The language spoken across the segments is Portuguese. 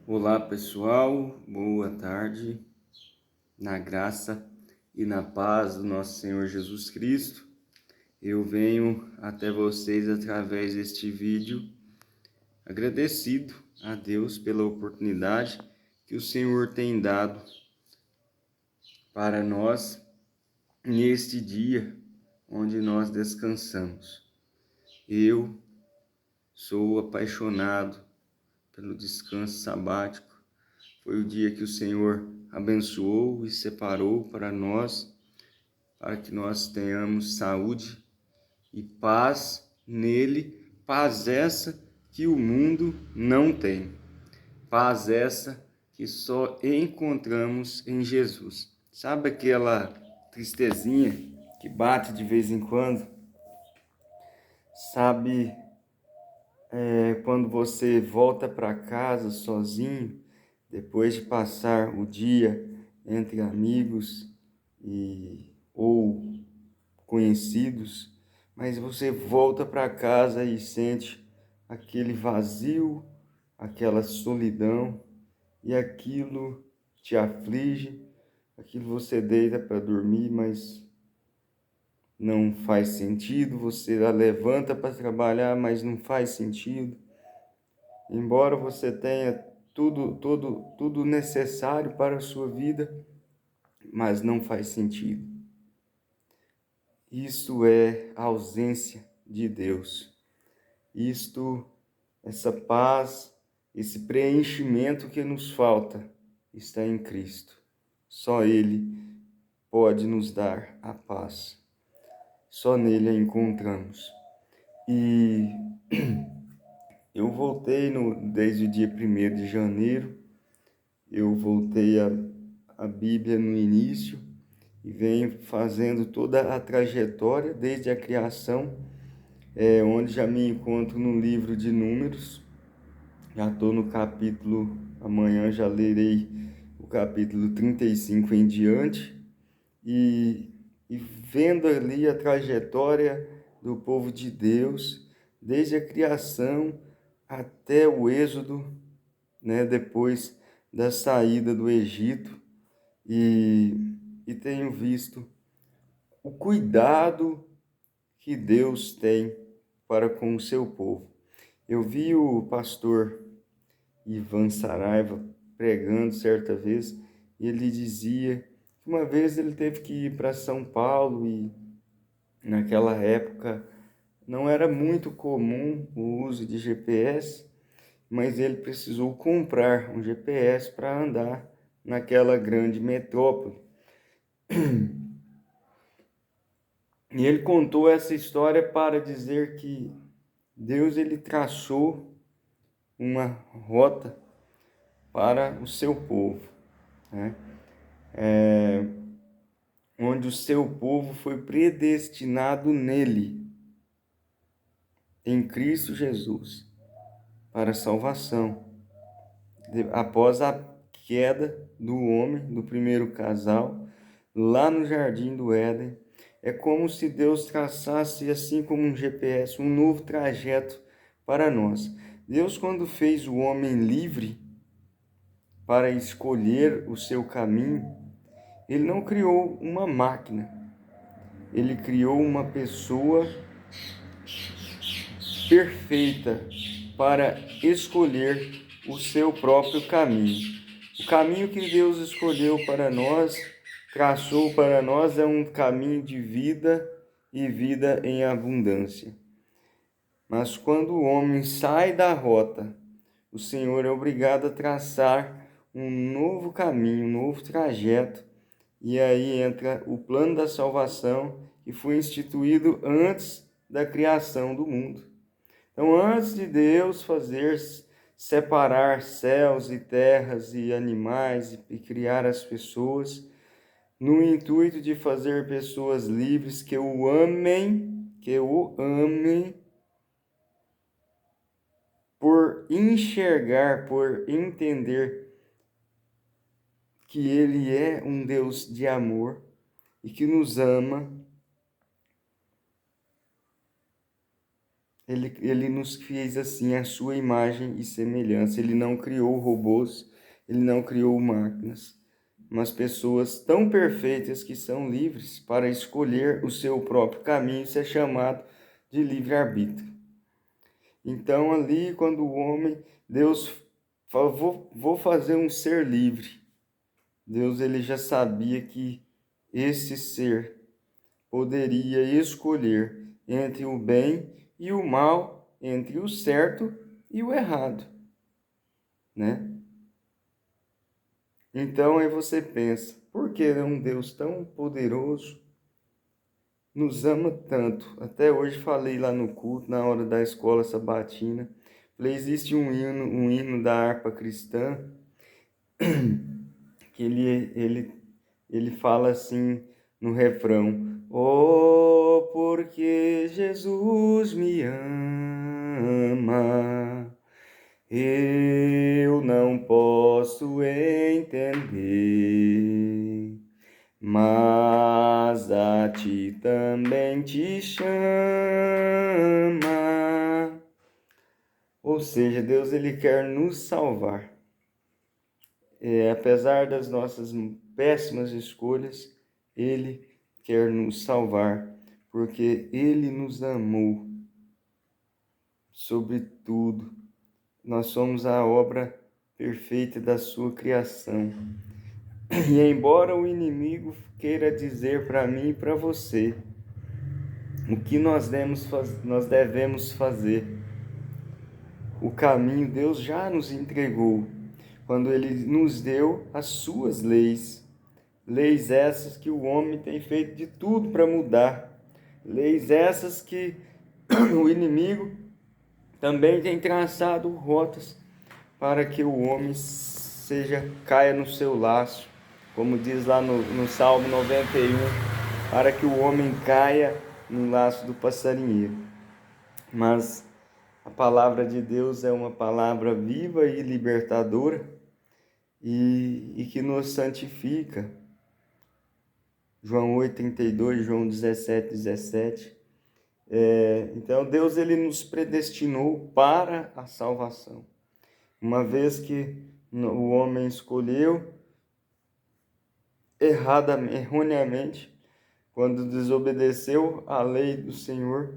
Olá pessoal, boa tarde, na graça e na paz do nosso Senhor Jesus Cristo. Eu venho até vocês através deste vídeo, agradecido a Deus pela oportunidade que o Senhor tem dado para nós neste dia onde nós descansamos. Eu sou apaixonado pelo descanso sabático. Foi o dia que o Senhor abençoou e separou para nós, para que nós tenhamos saúde e paz nele, paz essa que o mundo não tem, paz essa que só encontramos em Jesus. Sabe aquela tristezinha que bate de vez em quando? Sabe, quando você volta para casa sozinho, depois de passar o dia entre amigos ou conhecidos, mas você volta para casa e sente aquele vazio, aquela solidão, e aquilo te aflige, aquilo você deita para dormir, mas não faz sentido, você levanta para trabalhar, mas não faz sentido. Embora você tenha tudo necessário para a sua vida, mas não faz sentido. Isso é a ausência de Deus. Essa paz, esse preenchimento que nos falta está em Cristo. Só Ele pode nos dar a paz. Só nele a encontramos. E eu voltei desde o dia 1º de janeiro, eu voltei a Bíblia no início e venho fazendo toda a trajetória desde a criação, onde já me encontro no livro de Números. Já estou no capítulo, amanhã já lerei o capítulo 35 em diante, e vendo ali a trajetória do povo de Deus, desde a criação até o êxodo, né, depois da saída do Egito, e tenho visto o cuidado que Deus tem para com o seu povo. Eu vi o pastor Ivan Saraiva pregando certa vez, e ele dizia que uma vez ele teve que ir para São Paulo e naquela época não era muito comum o uso de GPS, mas ele precisou comprar um GPS para andar naquela grande metrópole. E ele contou essa história para dizer que Deus ele traçou uma rota para o seu povo, né? Onde o seu povo foi predestinado nele, em Cristo Jesus, para a salvação. Após a queda do homem, do primeiro casal, lá no jardim do Éden, é como se Deus traçasse, assim como um GPS, um novo trajeto para nós. Deus, quando fez o homem livre para escolher o seu caminho, ele não criou uma máquina, ele criou uma pessoa perfeita para escolher o seu próprio caminho. O caminho que Deus escolheu para nós, traçou para nós, é um caminho de vida e vida em abundância. Mas quando o homem sai da rota, o Senhor é obrigado a traçar um novo caminho, um novo trajeto, e aí entra o plano da salvação que foi instituído antes da criação do mundo. Então, antes de Deus separar céus e terras e animais e criar as pessoas, no intuito de fazer pessoas livres que o amem, por enxergar, por entender que Ele é um Deus de amor e que nos ama, Ele nos fez assim, a sua imagem e semelhança. Ele não criou robôs, ele não criou máquinas, mas pessoas tão perfeitas que são livres para escolher o seu próprio caminho. Isso é chamado de livre-arbítrio. Então, ali, quando o homem, Deus falou, vou fazer um ser livre. Deus, ele já sabia que esse ser poderia escolher entre o bem e o mal, entre o certo e o errado, né? Então aí você pensa, por que um Deus tão poderoso nos ama tanto? Até hoje falei lá no culto, na hora da escola sabatina, falei, existe um hino da harpa cristã, que ele fala assim no refrão: Oh, porque Jesus me ama, eu não posso entender, mas a ti também te chama. Ou seja, Deus ele quer nos salvar. Apesar das nossas péssimas escolhas, Ele quer nos salvar, porque Ele nos amou. Sobretudo, nós somos a obra perfeita da sua criação. E embora o inimigo queira dizer para mim e para você o que nós devemos fazer, o caminho Deus já nos entregou, quando Ele nos deu as suas leis. Leis essas que o homem tem feito de tudo para mudar. Leis essas que o inimigo também tem traçado rotas para que o homem caia no seu laço. Como diz lá no Salmo 91, para que o homem caia no laço do passarinheiro. Mas a palavra de Deus é uma palavra viva e libertadora e que nos santifica. João 8,32, João 17,17. Então, Deus ele nos predestinou para a salvação. Uma vez que o homem escolheu erroneamente, quando desobedeceu à lei do Senhor,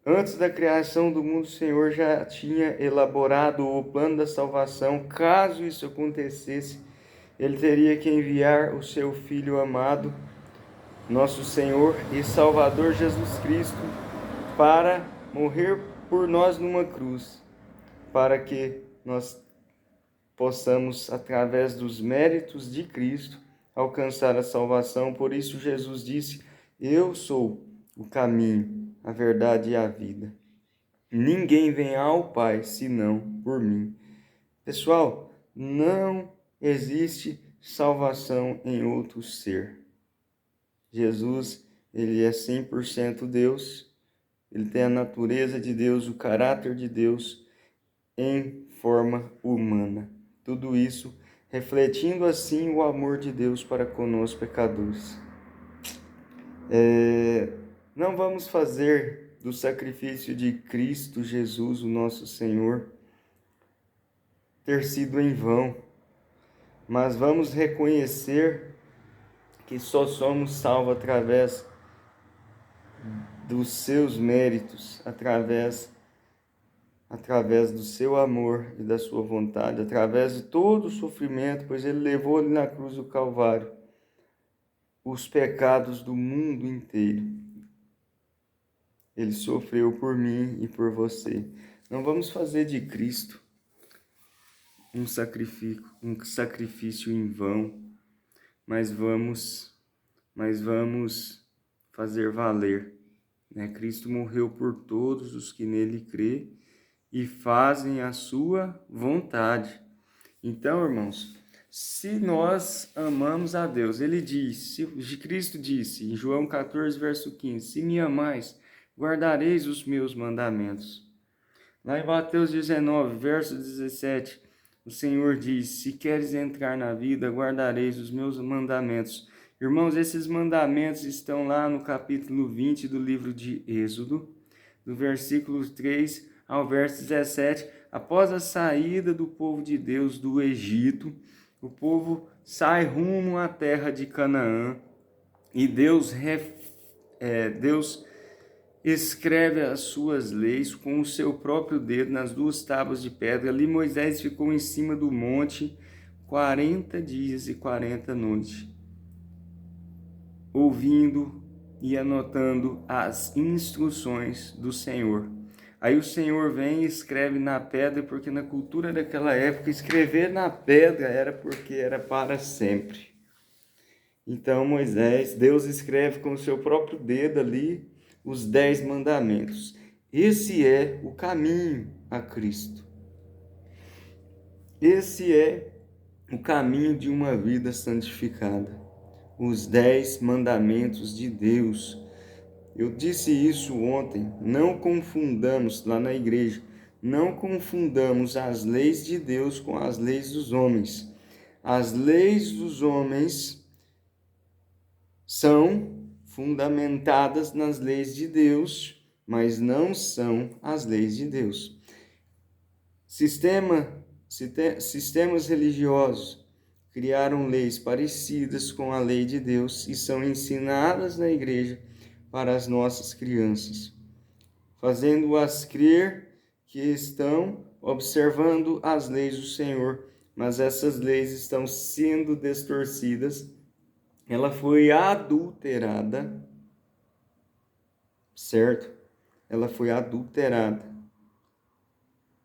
antes da criação do mundo, o Senhor já tinha elaborado o plano da salvação. Caso isso acontecesse, Ele teria que enviar o seu Filho amado, nosso Senhor e Salvador Jesus Cristo, para morrer por nós numa cruz, para que nós possamos, através dos méritos de Cristo, alcançar a salvação. Por isso Jesus disse: eu sou o caminho, a verdade e a vida. Ninguém vem ao Pai senão por mim. Pessoal, não existe salvação em outro ser. Jesus, ele é 100% Deus, ele tem a natureza de Deus, o caráter de Deus em forma humana. Tudo isso refletindo assim o amor de Deus para conosco pecadores. Não vamos fazer do sacrifício de Cristo Jesus, o nosso Senhor, ter sido em vão, mas vamos reconhecer que só somos salvos através dos seus méritos, através do seu amor e da sua vontade, através de todo o sofrimento, pois ele levou ali na cruz do Calvário os pecados do mundo inteiro. Ele sofreu por mim e por você. Não vamos fazer de Cristo um sacrifício em vão, mas vamos fazer valer, né? Cristo morreu por todos os que nele crê e fazem a sua vontade. Então, irmãos, se nós amamos a Deus, Cristo disse em João 14, verso 15, se me amais, guardareis os meus mandamentos. Lá em Mateus 19, verso 17, o Senhor diz, se queres entrar na vida, guardareis os meus mandamentos. Irmãos, esses mandamentos estão lá no capítulo 20 do livro de Êxodo, do versículo 3 ao verso 17, após a saída do povo de Deus do Egito, o povo sai rumo à terra de Canaã e Deus escreve as suas leis com o seu próprio dedo nas duas tábuas de pedra. Ali Moisés ficou em cima do monte 40 dias e 40 noites, ouvindo e anotando as instruções do Senhor. Aí o Senhor vem e escreve na pedra, porque na cultura daquela época, escrever na pedra era porque era para sempre. Então Deus escreve com o seu próprio dedo ali os 10 mandamentos. Esse é o caminho a Cristo. Esse é o caminho de uma vida santificada. Os 10 mandamentos de Deus. Eu disse isso ontem, não confundamos lá na igreja, não confundamos as leis de Deus com as leis dos homens. As leis dos homens são fundamentadas nas leis de Deus, mas não são as leis de Deus. Sistemas religiosos criaram leis parecidas com a lei de Deus e são ensinadas na igreja para as nossas crianças, fazendo-as crer que estão observando as leis do Senhor, mas essas leis estão sendo distorcidas. Ela foi adulterada, certo? Ela foi adulterada.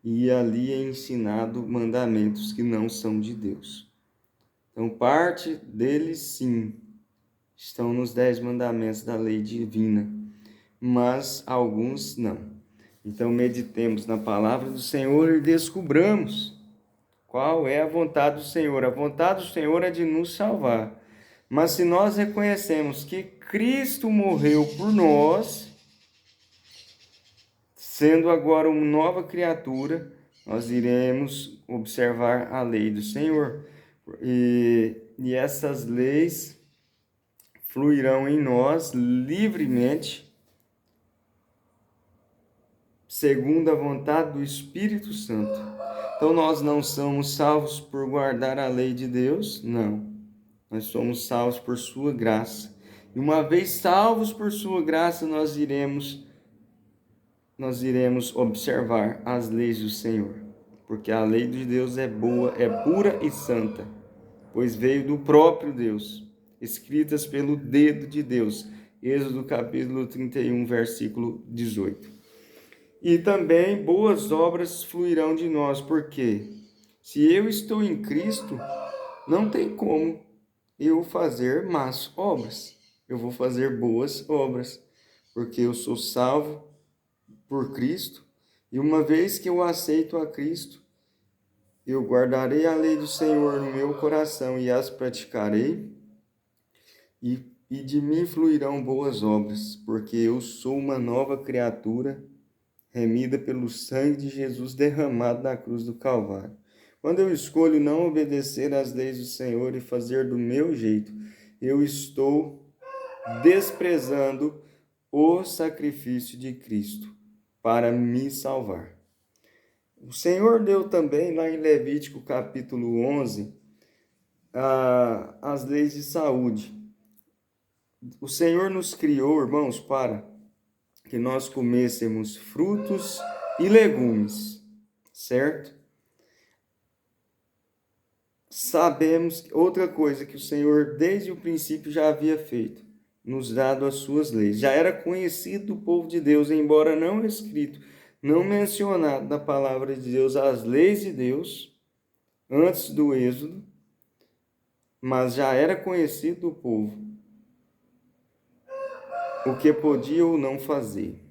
E ali é ensinado mandamentos que não são de Deus. Então, parte deles, sim, estão nos 10 mandamentos da lei divina, mas alguns não. Então, meditemos na palavra do Senhor e descubramos qual é a vontade do Senhor. A vontade do Senhor é de nos salvar. Mas se nós reconhecemos que Cristo morreu por nós, sendo agora uma nova criatura, nós iremos observar a lei do Senhor. E essas leis fluirão em nós livremente, segundo a vontade do Espírito Santo. Então, nós não somos salvos por guardar a lei de Deus, não. Nós somos salvos por sua graça. E uma vez salvos por sua graça, nós iremos observar as leis do Senhor. Porque a lei de Deus é boa, é pura e santa, pois veio do próprio Deus, escritas pelo dedo de Deus. Êxodo capítulo 31, versículo 18. E também boas obras fluirão de nós, porque se eu estou em Cristo, não tem como eu fazer más obras. Eu vou fazer boas obras, porque eu sou salvo por Cristo, e uma vez que eu aceito a Cristo, eu guardarei a lei do Senhor no meu coração e as praticarei, e de mim fluirão boas obras, porque eu sou uma nova criatura, remida pelo sangue de Jesus derramado na cruz do Calvário. Quando eu escolho não obedecer às leis do Senhor e fazer do meu jeito, eu estou desprezando o sacrifício de Cristo para me salvar. O Senhor deu também, lá em Levítico capítulo 11, as leis de saúde. O Senhor nos criou, irmãos, para que nós comêssemos frutos e legumes, certo? Sabemos outra coisa que o Senhor desde o princípio já havia feito, nos dado as suas leis. Já era conhecido do povo de Deus, embora não escrito, não mencionado na palavra de Deus, as leis de Deus, antes do Êxodo, mas já era conhecido do povo o que podia ou não fazer.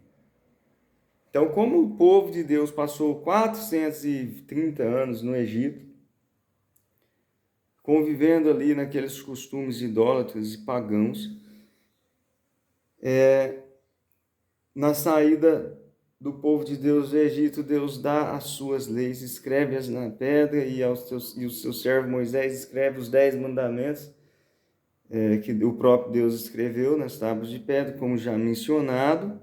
Então, como o povo de Deus passou 430 anos no Egito, convivendo ali naqueles costumes idólatras e pagãos, na saída do povo de Deus do Egito, Deus dá as suas leis, escreve-as na pedra, e o seu servo Moisés escreve os 10 mandamentos, que o próprio Deus escreveu nas tábuas de pedra, como já mencionado.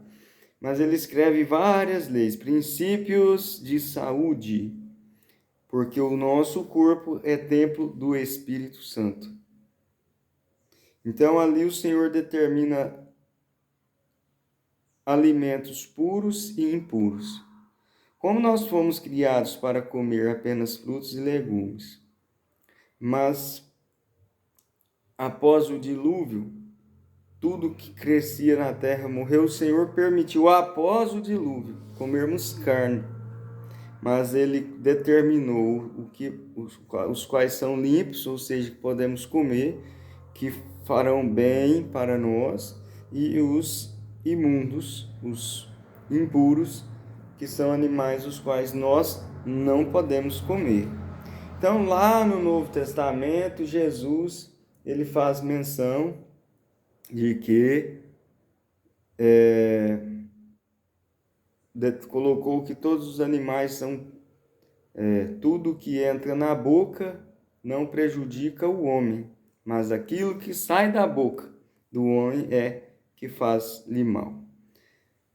mas ele escreve várias leis, princípios de saúde, porque o nosso corpo é templo do Espírito Santo. Então ali o Senhor determina alimentos puros e impuros. Como nós fomos criados para comer apenas frutos e legumes, mas após o dilúvio, tudo que crescia na terra morreu, o Senhor permitiu, após o dilúvio, comermos carne. Mas ele determinou os quais são limpos, ou seja, que podemos comer, que farão bem para nós, e os imundos, os impuros, que são animais os quais nós não podemos comer. Então, lá no Novo Testamento, Jesus, ele faz menção de que colocou que todos os animais são tudo que entra na boca não prejudica o homem, mas aquilo que sai da boca do homem é que faz-lhe mal.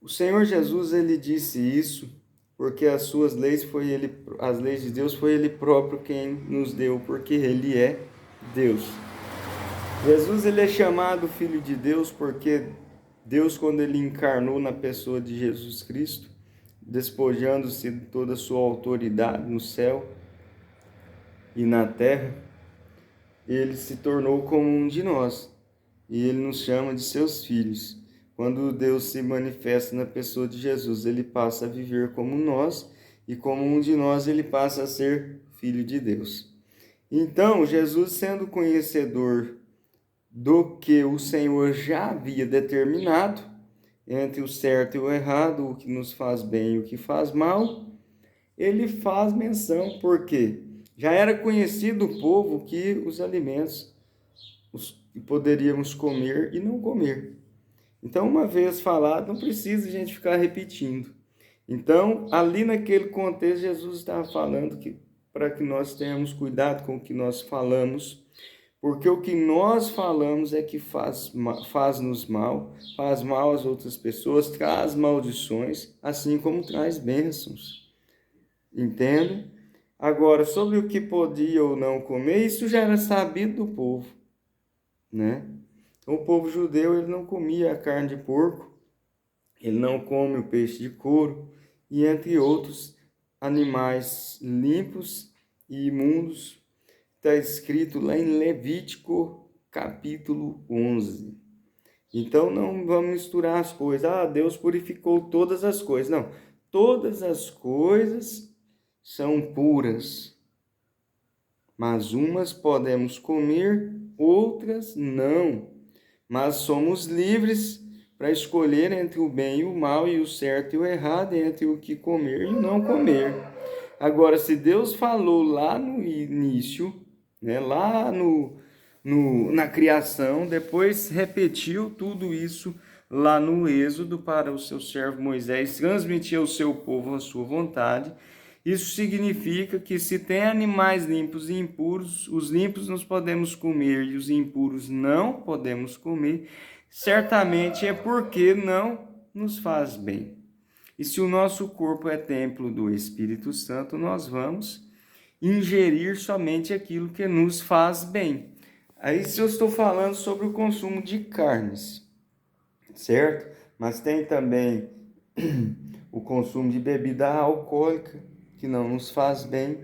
O Senhor Jesus, ele disse isso porque as leis de Deus foi ele próprio quem nos deu, porque ele é Deus. Jesus, ele é chamado Filho de Deus porque Deus, quando ele encarnou na pessoa de Jesus Cristo, despojando-se de toda a sua autoridade no céu e na terra, ele se tornou como um de nós e ele nos chama de seus filhos. Quando Deus se manifesta na pessoa de Jesus, ele passa a viver como nós e como um de nós, ele passa a ser filho de Deus. Então, Jesus, sendo conhecedor do que o Senhor já havia determinado, entre o certo e o errado, o que nos faz bem e o que faz mal, ele faz menção, porque já era conhecido o povo que os alimentos que poderíamos comer e não comer. Então, uma vez falado, não precisa a gente ficar repetindo. Então, ali naquele contexto, Jesus estava falando que para que nós tenhamos cuidado com o que nós falamos, porque o que nós falamos é que faz-nos mal, faz mal às outras pessoas, traz maldições, assim como traz bênçãos. Entende? Agora, sobre o que podia ou não comer, isso já era sabido do povo, né? Então, o povo judeu, ele não comia a carne de porco, ele não come o peixe de couro, e entre outros animais limpos e imundos, está escrito lá em Levítico, capítulo 11. Então, não vamos misturar as coisas. Deus purificou todas as coisas. Não, todas as coisas são puras, mas umas podemos comer, outras não. Mas somos livres para escolher entre o bem e o mal, e o certo e o errado, entre o que comer e o não comer. Agora, se Deus falou lá no início, né, lá na criação, depois repetiu tudo isso lá no Êxodo para o seu servo Moisés transmitir ao seu povo a sua vontade. Isso significa que se tem animais limpos e impuros, os limpos nós podemos comer e os impuros não podemos comer, certamente é porque não nos faz bem. E se o nosso corpo é templo do Espírito Santo, nós vamos ingerir somente aquilo que nos faz bem. Aí, se eu estou falando sobre o consumo de carnes, certo? Mas tem também o consumo de bebida alcoólica, que não nos faz bem.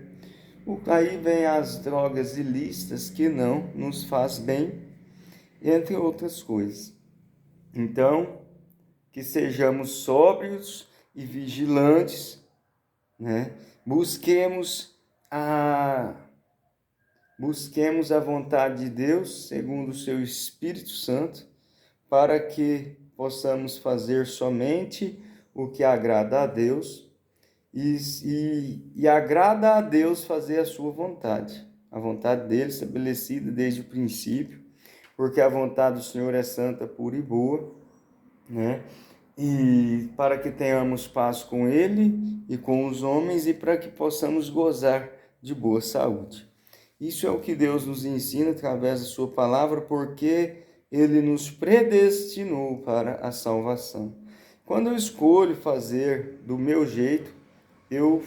Aí vem as drogas ilícitas, que não nos faz bem, entre outras coisas. Então, que sejamos sóbrios e vigilantes, né? Busquemos a vontade de Deus, segundo o seu Espírito Santo, para que possamos fazer somente o que agrada a Deus e agrada a Deus fazer a sua vontade, a vontade dele estabelecida desde o princípio, porque a vontade do Senhor é santa, pura e boa, né? E para que tenhamos paz com ele e com os homens e para que possamos gozar de boa saúde. Isso é o que Deus nos ensina através da sua palavra, porque ele nos predestinou para a salvação. Quando eu escolho fazer do meu jeito, eu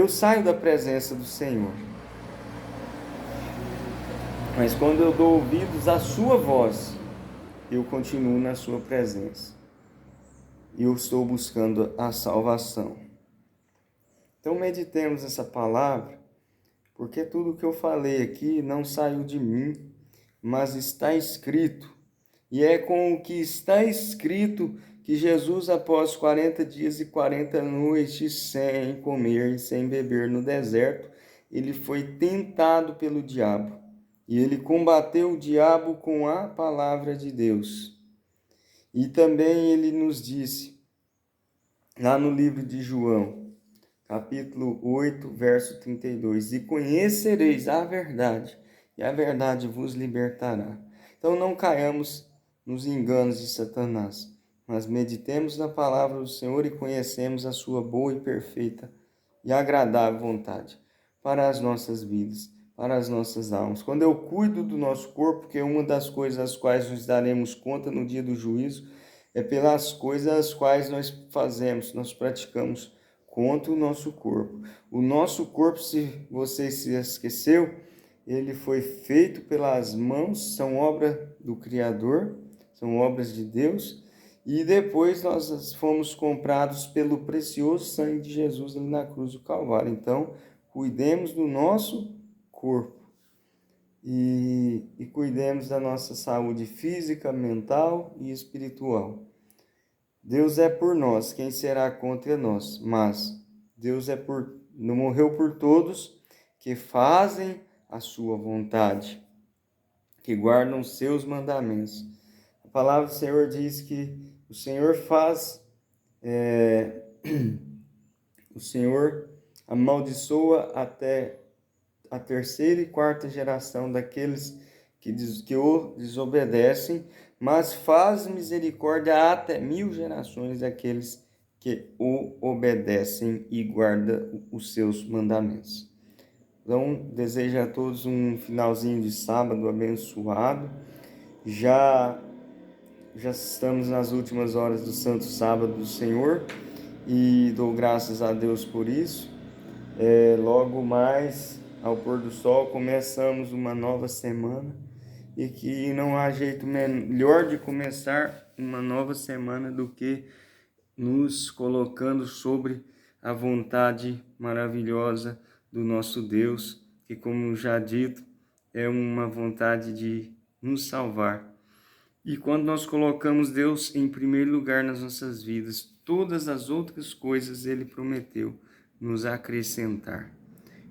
saio da presença do Senhor. Mas quando eu dou ouvidos à sua voz, eu continuo na sua presença. E eu estou buscando a salvação. Então meditemos essa palavra, porque tudo que eu falei aqui não saiu de mim, mas está escrito. E é com o que está escrito que Jesus, após 40 dias e 40 noites sem comer e sem beber no deserto, ele foi tentado pelo diabo. E ele combateu o diabo com a palavra de Deus. E também ele nos disse, lá no livro de João, capítulo 8, verso 32, e conhecereis a verdade, e a verdade vos libertará. Então não caiamos nos enganos de Satanás, mas meditemos na palavra do Senhor e conhecemos a sua boa e perfeita e agradável vontade para as nossas vidas, para as nossas almas. Quando eu cuido do nosso corpo, que é uma das coisas às quais nos daremos conta no dia do juízo, é pelas coisas as quais nós fazemos, nós praticamos contra o nosso corpo. O nosso corpo, se você se esqueceu, ele foi feito pelas mãos, são obra do Criador, são obras de Deus, e depois nós fomos comprados pelo precioso sangue de Jesus ali na cruz do Calvário. Então, cuidemos do nosso corpo e cuidemos da nossa saúde física, mental e espiritual. Deus é por nós, quem será contra nós? Mas Deus não morreu por todos que fazem a sua vontade, que guardam os seus mandamentos. A palavra do Senhor diz que o Senhor o Senhor amaldiçoa até a terceira e quarta geração daqueles que o desobedecem, mas faz misericórdia até 1000 gerações daqueles que o obedecem e guardam os seus mandamentos. Então, desejo a todos um finalzinho de sábado abençoado. Já estamos nas últimas horas do Santo Sábado do Senhor e dou graças a Deus por isso. Logo mais, ao pôr do sol, começamos uma nova semana e que não há jeito melhor de começar uma nova semana do que nos colocando sobre a vontade maravilhosa do nosso Deus, que, como já dito, é uma vontade de nos salvar. E quando nós colocamos Deus em primeiro lugar nas nossas vidas, todas as outras coisas Ele prometeu nos acrescentar.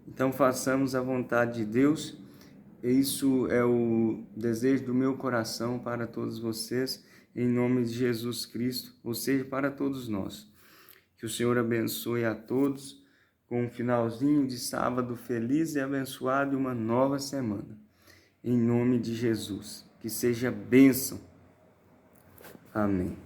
Então façamos a vontade de Deus. Isso é o desejo do meu coração para todos vocês, em nome de Jesus Cristo, ou seja, para todos nós. Que o Senhor abençoe a todos com um finalzinho de sábado feliz e abençoado e uma nova semana. Em nome de Jesus. Que seja bênção. Amém.